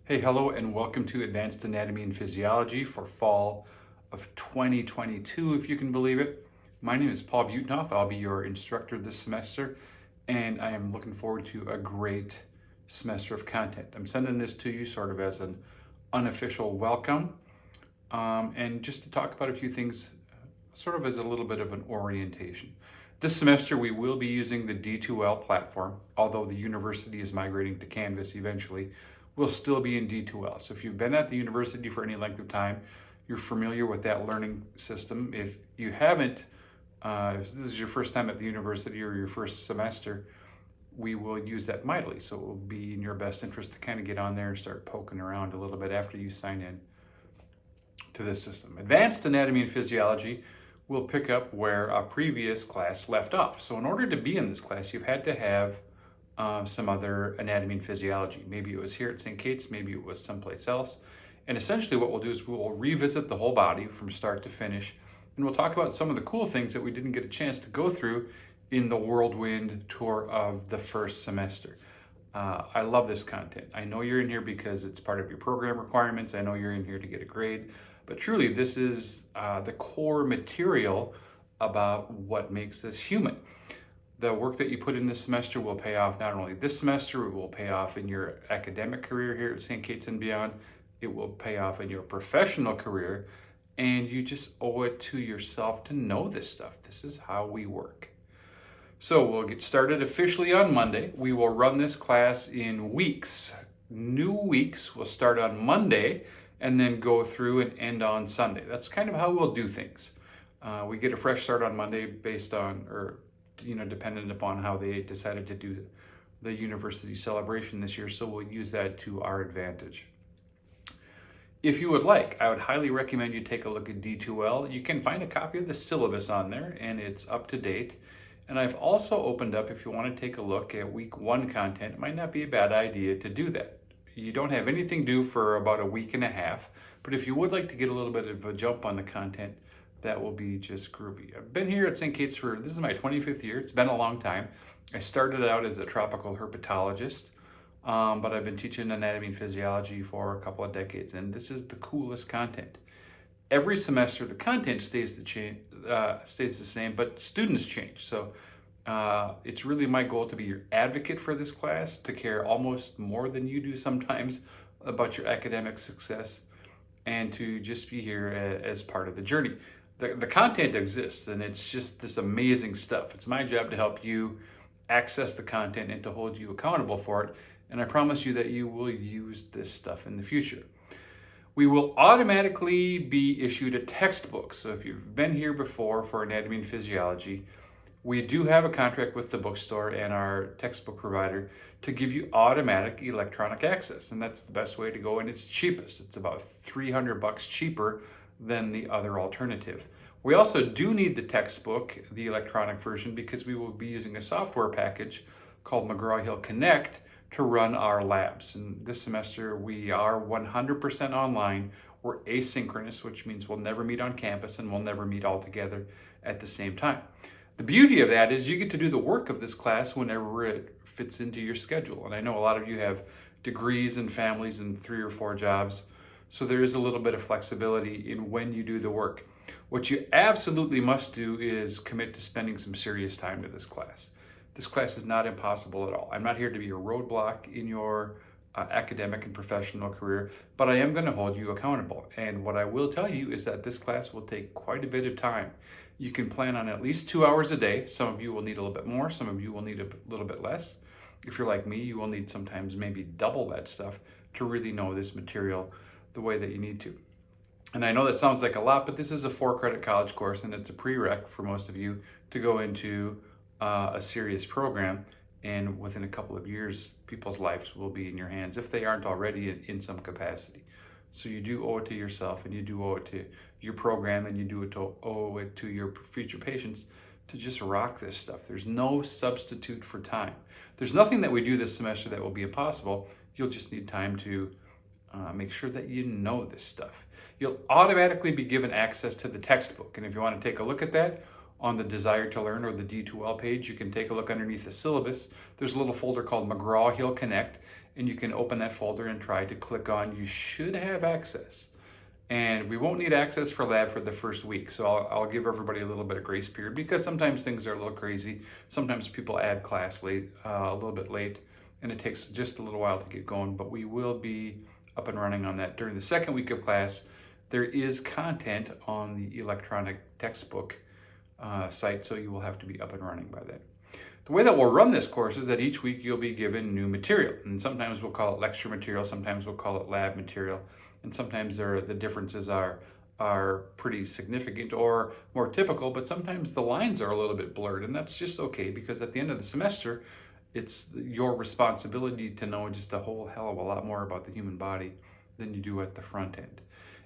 Hey, hello, and welcome to Advanced Anatomy and Physiology for fall of 2022, if you can believe it. My name is Paul Butenhoff. I'll be your instructor this semester, and I am looking forward to a great semester of content. I'm sending this to you sort of as an unofficial welcome, and just to talk about a few things, sort of as a little bit of an orientation. This semester, we will be using the D2L platform, although the university is migrating to Canvas eventually. We'll still be in D2L. So if you've been at the university for any length of time, you're familiar with that learning system. If you haven't, if this is your first time at the university or your first semester, we will use that mightily. So it will be in your best interest to kind of get on there and start poking around a little bit after you sign in to this system. Advanced Anatomy and Physiology will pick up where a previous class left off. So in order to be in this class, you've had to have some other anatomy and physiology. Maybe it was here at St. Kate's, maybe it was someplace else. And essentially what we'll do is we'll revisit the whole body from start to finish, and we'll talk about some of the cool things that we didn't get a chance to go through in the whirlwind tour of the first semester. I love this content. I know you're in here because it's part of your program requirements. I know you're in here to get a grade, but truly this is the core material about what makes us human. The work that you put in this semester will pay off not only this semester, it will pay off in your academic career here at St. Kate's and beyond. It will pay off in your professional career, and you just owe it to yourself to know this stuff. This is how we work. So we'll get started officially on Monday. We will run this class in weeks. New weeks will start on Monday and then go through and end on Sunday. That's kind of how we'll do things. We get a fresh start on Monday based on, dependent upon how they decided to do the university celebration this year, so we'll use that to our advantage. If you would like, I would highly recommend you take a look at D2L. You can find a copy of the syllabus on there, and it's up to date. And I've also opened up, if you want to take a look at week 1 content, it might not be a bad idea to do that. You don't have anything due for about a week and a half, but if you would like to get a little bit of a jump on the content, that will be just groovy. I've been here at St. Kate's this is my 25th year. It's been a long time. I started out as a tropical herpetologist, but I've been teaching anatomy and physiology for a couple of decades, and this is the coolest content. Every semester, the content stays the same, but students change. So it's really my goal to be your advocate for this class, to care almost more than you do sometimes about your academic success, and to just be here as part of the journey. The content exists, and it's just this amazing stuff. It's my job to help you access the content and to hold you accountable for it. And I promise you that you will use this stuff in the future. We will automatically be issued a textbook. So if you've been here before for anatomy and physiology, we do have a contract with the bookstore and our textbook provider to give you automatic electronic access. And that's the best way to go, and it's cheapest. It's about $300 cheaper than the other alternative. We also do need the textbook, the electronic version, because we will be using a software package called McGraw-Hill Connect to run our labs. And this semester we are 100% online. We're asynchronous, which means we'll never meet on campus and we'll never meet all together at the same time. The beauty of that is you get to do the work of this class whenever it fits into your schedule. And I know a lot of you have degrees and families and 3 or 4 jobs, so there is a little bit of flexibility in when you do the work. What you absolutely must do is commit to spending some serious time to this class. This class is not impossible at all. I'm not here to be a roadblock in your academic and professional career, but I am going to hold you accountable. And what I will tell you is that this class will take quite a bit of time. You can plan on at least 2 hours a day. Some of you will need a little bit more. Some of you will need a little bit less. If you're like me, you will need sometimes maybe double that stuff to really know this material the way that you need to. And I know that sounds like a lot, but this is a 4-credit college course, and it's a prereq for most of you to go into a serious program. And within a couple of years, people's lives will be in your hands if they aren't already in some capacity. So you do owe it to yourself, and you do owe it to your program, and you do owe it to your future patients to just rock this stuff. There's no substitute for time. There's nothing that we do this semester that will be impossible. You'll just need time to make sure that you know this stuff. You'll automatically be given access to the textbook. And if you want to take a look at that on the Desire to Learn or the D2L page, you can take a look underneath the syllabus. There's a little folder called McGraw-Hill Connect, and you can open that folder and try to click on "You should have access." And we won't need access for lab for the first week. So I'll give everybody a little bit of grace period, because sometimes things are a little crazy. Sometimes people add class late, a little bit late, and it takes just a little while to get going, but we will be up and running on that. During the second week of class, there is content on the electronic textbook site, so you will have to be up and running by then. The way that we'll run this course is that each week you'll be given new material, and sometimes we'll call it lecture material, sometimes we'll call it lab material, and sometimes the differences are pretty significant or more typical, but sometimes the lines are a little bit blurred, and that's just okay, because at the end of the semester, it's your responsibility to know just a whole hell of a lot more about the human body than you do at the front end.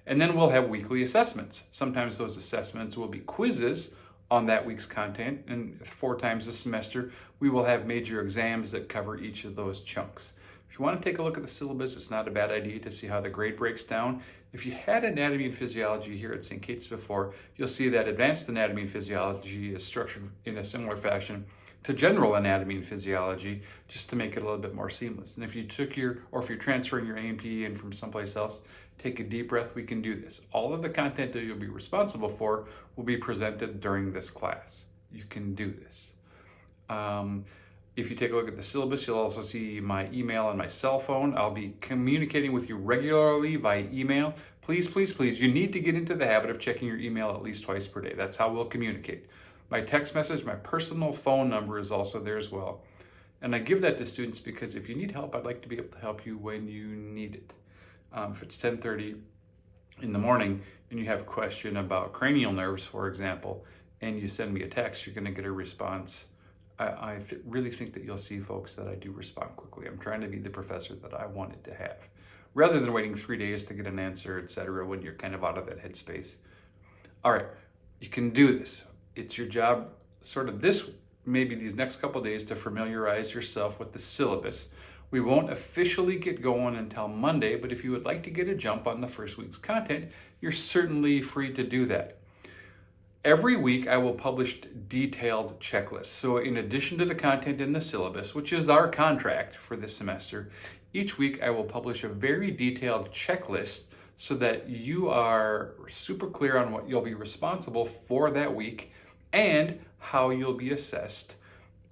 And then we'll have weekly assessments. Sometimes those assessments will be quizzes on that week's content, and 4 times a semester, we will have major exams that cover each of those chunks. If you want to take a look at the syllabus, it's not a bad idea to see how the grade breaks down. If you had anatomy and physiology here at St. Kate's before, you'll see that advanced anatomy and physiology is structured in a similar fashion to general anatomy and physiology, just to make it a little bit more seamless. And if you took if you're transferring your A&P in from someplace else, take a deep breath, we can do this. All of the content that you'll be responsible for will be presented during this class. You can do this. If you take a look at the syllabus, you'll also see my email and my cell phone. I'll be communicating with you regularly by email. Please, please, please, you need to get into the habit of checking your email at least twice per day. That's how we'll communicate. My text message, my personal phone number is also there as well. And I give that to students because if you need help, I'd like to be able to help you when you need it. If it's 10:30 in the morning and you have a question about cranial nerves, for example, and you send me a text, you're going to get a response. I really think that you'll see, folks, that I do respond quickly. I'm trying to be the professor that I wanted to have, rather than waiting 3 days to get an answer, etc., when you're kind of out of that headspace. All right, you can do this. It's your job sort of maybe these next couple of days to familiarize yourself with the syllabus. We won't officially get going until Monday, but if you would like to get a jump on the first week's content, you're certainly free to do that. Every week I will publish detailed checklists. So in addition to the content in the syllabus, which is our contract for this semester, each week I will publish a very detailed checklist so that you are super clear on what you'll be responsible for that week and how you'll be assessed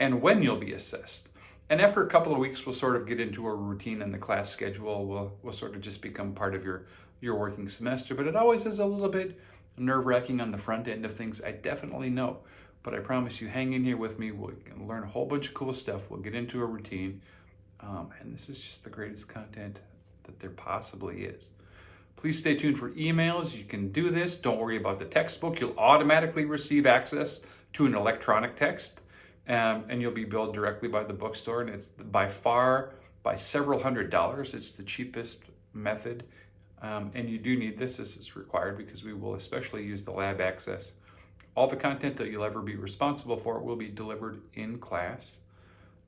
and when you'll be assessed. And after a couple of weeks, we'll sort of get into a routine, and the class schedule will sort of just become part of your working semester. But it always is a little bit nerve-wracking on the front end of things, I definitely know. But I promise you, hang in here with me. We'll learn a whole bunch of cool stuff. We'll get into a routine. And this is just the greatest content that there possibly is. Please stay tuned for emails. You can do this. Don't worry about the textbook. You'll automatically receive access to an electronic text. And you'll be billed directly by the bookstore, and it's by several $100s. It's the cheapest method, and you do need this. This is required because we will especially use the lab access. All the content that you'll ever be responsible for will be delivered in class,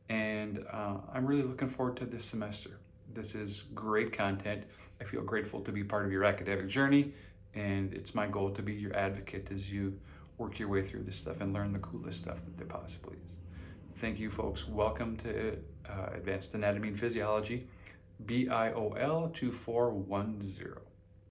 and I'm really looking forward to this semester. This is great content. I feel grateful to be part of your academic journey, and it's my goal to be your advocate as you work your way through this stuff and learn the coolest stuff that there possibly is. Thank you, folks. Welcome to Advanced Anatomy and Physiology, BIOL 2410.